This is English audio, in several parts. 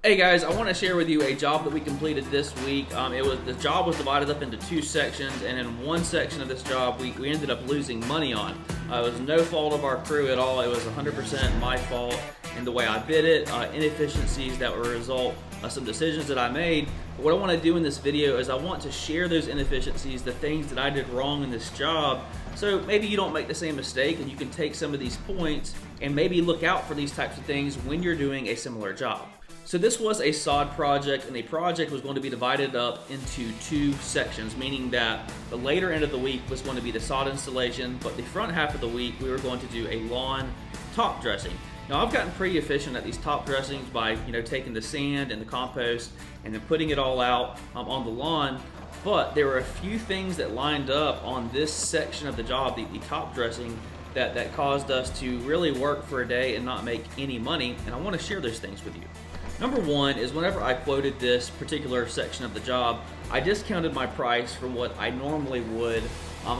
Hey guys, I want to share with you a job that we completed this week. The job was divided up into two sections, and in one section of this job, we ended up losing money on. It was no fault of our crew at all. It was 100% my fault in the way I bid it, inefficiencies that were a result of some decisions that I made. But what I want to do in this video is I want to share those inefficiencies, the things that I did wrong in this job, so maybe you don't make the same mistake and you can take some of these points and maybe look out for these types of things when you're doing a similar job. So this was a sod project, and the project was going to be divided up into two sections, meaning that the later end of the week was going to be the sod installation, but the front half of the week we were going to do a lawn top dressing. Now I've gotten pretty efficient at these top dressings by taking the sand and the compost and then putting it all out on the lawn, but there were a few things that lined up on this section of the job, the top dressing, that caused us to really work for a day and not make any money, and I want to share those things with you. Number one is whenever I quoted this particular section of the job, I discounted my price for what I normally would,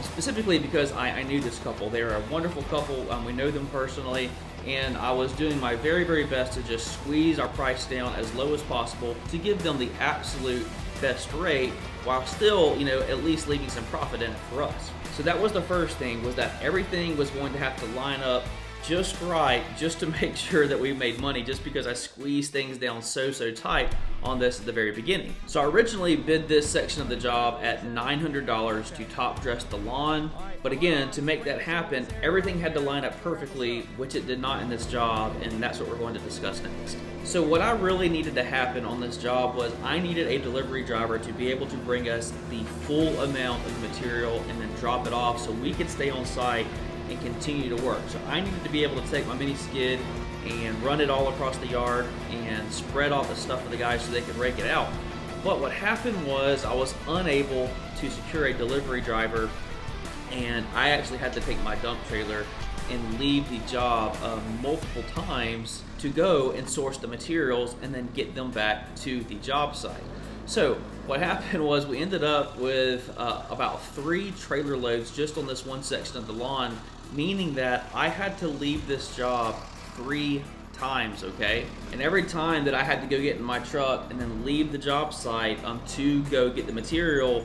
specifically because I knew this couple. They were a wonderful couple, we know them personally, and I was doing my very, very best to just squeeze our price down as low as possible to give them the absolute best rate while still, at least leaving some profit in it for us. So that was the first thing, was that everything was going to have to line up just right, just to make sure that we made money, just because I squeezed things down so tight on this at the very beginning. So I originally bid this section of the job at $900 to top dress the lawn, but again, to make that happen, everything had to line up perfectly, which it did not in this job, and that's what we're going to discuss next. So what I really needed to happen on this job was I needed a delivery driver to be able to bring us the full amount of material and then drop it off so we could stay on site and continue to work. So I needed to be able to take my mini skid and run it all across the yard and spread all the stuff for the guys so they could rake it out. But what happened was I was unable to secure a delivery driver, and I actually had to take my dump trailer and leave the job multiple times to go and source the materials and then get them back to the job site. So what happened was we ended up with about 3 trailer loads just on this one section of the lawn, meaning that I had to leave this job 3 times, okay? And every time that I had to go get in my truck and then leave the job site to go get the material,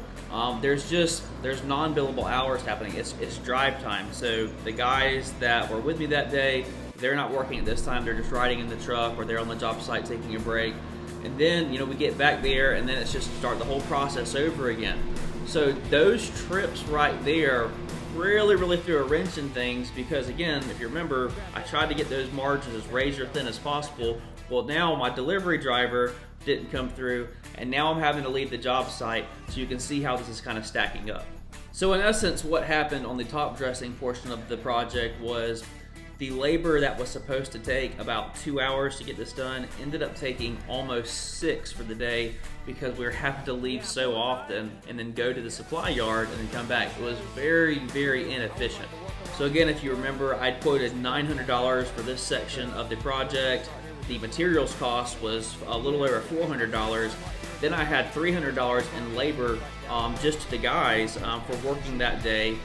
there's non-billable hours happening. It's drive time. So the guys that were with me that day, they're not working at this time. They're just riding in the truck, or they're on the job site taking a break. And then, we get back there, and then it's just start the whole process over again. So those trips right there really threw a wrench in things, because again, if you remember, I tried to get those margins as razor thin as possible. Well, now my delivery driver didn't come through, and now I'm having to leave the job site, so you can see how this is kind of stacking up. So in essence, what happened on the top dressing portion of the project was the labor that was supposed to take about 2 hours to get this done ended up taking almost 6 for the day, because we were having to leave so often and then go to the supply yard and then come back. It was very inefficient. So again, if you remember, I quoted $900 for this section of the project. The materials cost was a little over $400. Then I had $300 in labor just to the guys for working that day.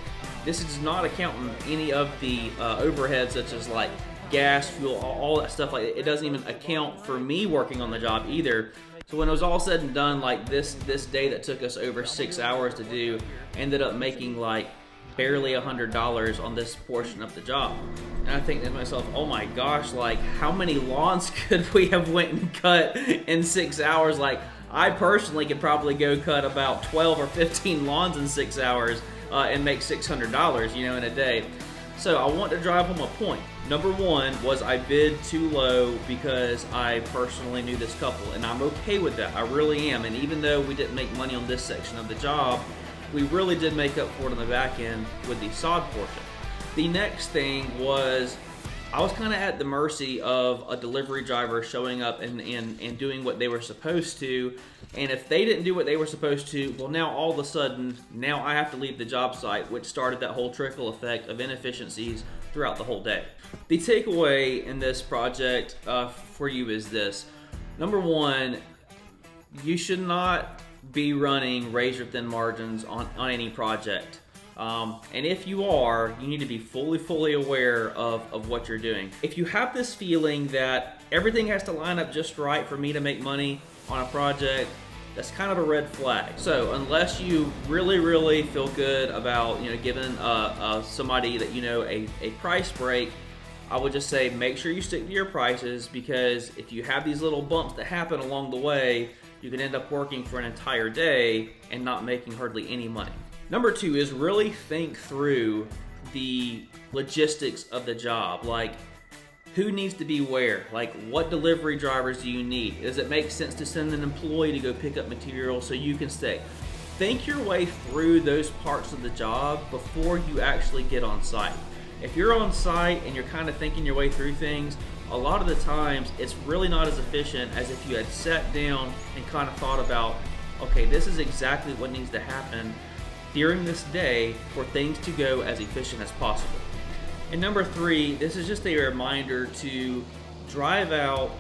This is not accounting any of the overhead, such as like gas, fuel, all that stuff. Like, it doesn't even account for me working on the job either. So when it was all said and done, like this day that took us over 6 hours to do, ended up making like barely $100 on this portion of the job. And I think to myself, oh my gosh, like how many lawns could we have went and cut in 6 hours? Like, I personally could probably go cut about 12 or 15 lawns in 6 hours and make $600, in a day. So I want to drive home a point. Number one was I bid too low because I personally knew this couple, and I'm okay with that. I really am. And even though we didn't make money on this section of the job, we really did make up for it on the back end with the sod portion. The next thing was I was kind of at the mercy of a delivery driver showing up and doing what they were supposed to. And if they didn't do what they were supposed to, well, now all of a sudden, now I have to leave the job site, which started that whole trickle effect of inefficiencies throughout the whole day. The takeaway in this project for you is this. Number one, you should not be running razor thin margins on any project. And if you are, you need to be fully aware of what you're doing. If you have this feeling that everything has to line up just right for me to make money on a project, that's kind of a red flag. So unless you really feel good about giving somebody that a price break, I would just say make sure you stick to your prices, because if you have these little bumps that happen along the way, you can end up working for an entire day and not making hardly any money. Number 2 is really think through the logistics of the job. Like, who needs to be where? Like, what delivery drivers do you need? Does it make sense to send an employee to go pick up material so you can stay? Think your way through those parts of the job before you actually get on site. If you're on site and you're kind of thinking your way through things, a lot of the times it's really not as efficient as if you had sat down and kind of thought about, okay, this is exactly what needs to happen during this day for things to go as efficient as possible. And number 3, this is just a reminder to drive out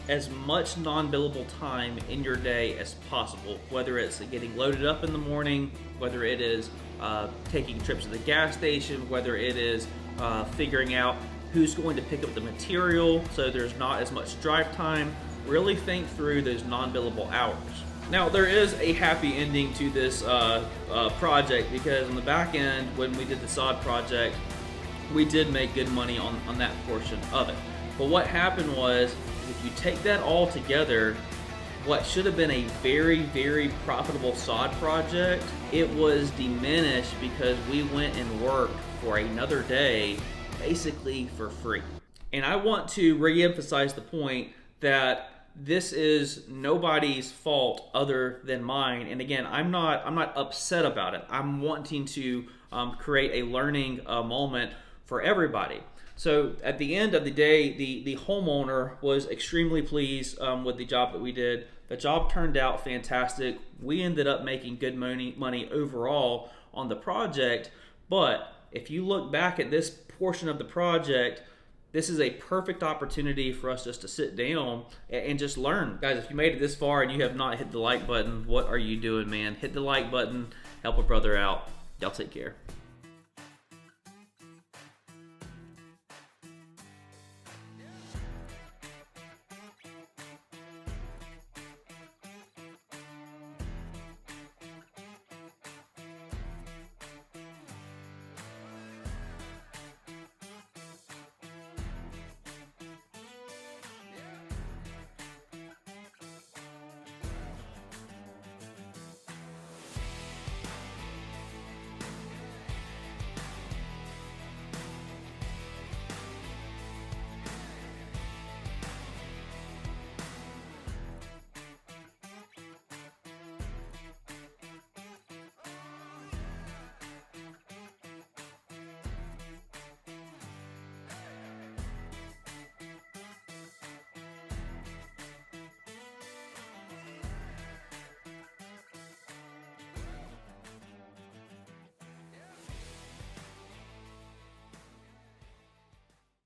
as much non-billable time in your day as possible, whether it's getting loaded up in the morning, whether it is taking trips to the gas station, whether it is figuring out who's going to pick up the material so there's not as much drive time. Really think through those non-billable hours. Now, there is a happy ending to this project, because on the back end, when we did the sod project, we did make good money on that portion of it. But what happened was, if you take that all together, what should have been a very profitable sod project, it was diminished because we went and worked for another day basically for free. And I want to re-emphasize the point that this is nobody's fault other than mine. And again, I'm not upset about it. I'm wanting to create a learning moment for everybody. So at the end of the day, the homeowner was extremely pleased with the job that we did. The job turned out fantastic. We ended up making good money overall on the project. But if you look back at this portion of the project, this is a perfect opportunity for us just to sit down and just learn. Guys, if you made it this far and you have not hit the like button, what are you doing, man? Hit the like button, help a brother out. Y'all take care.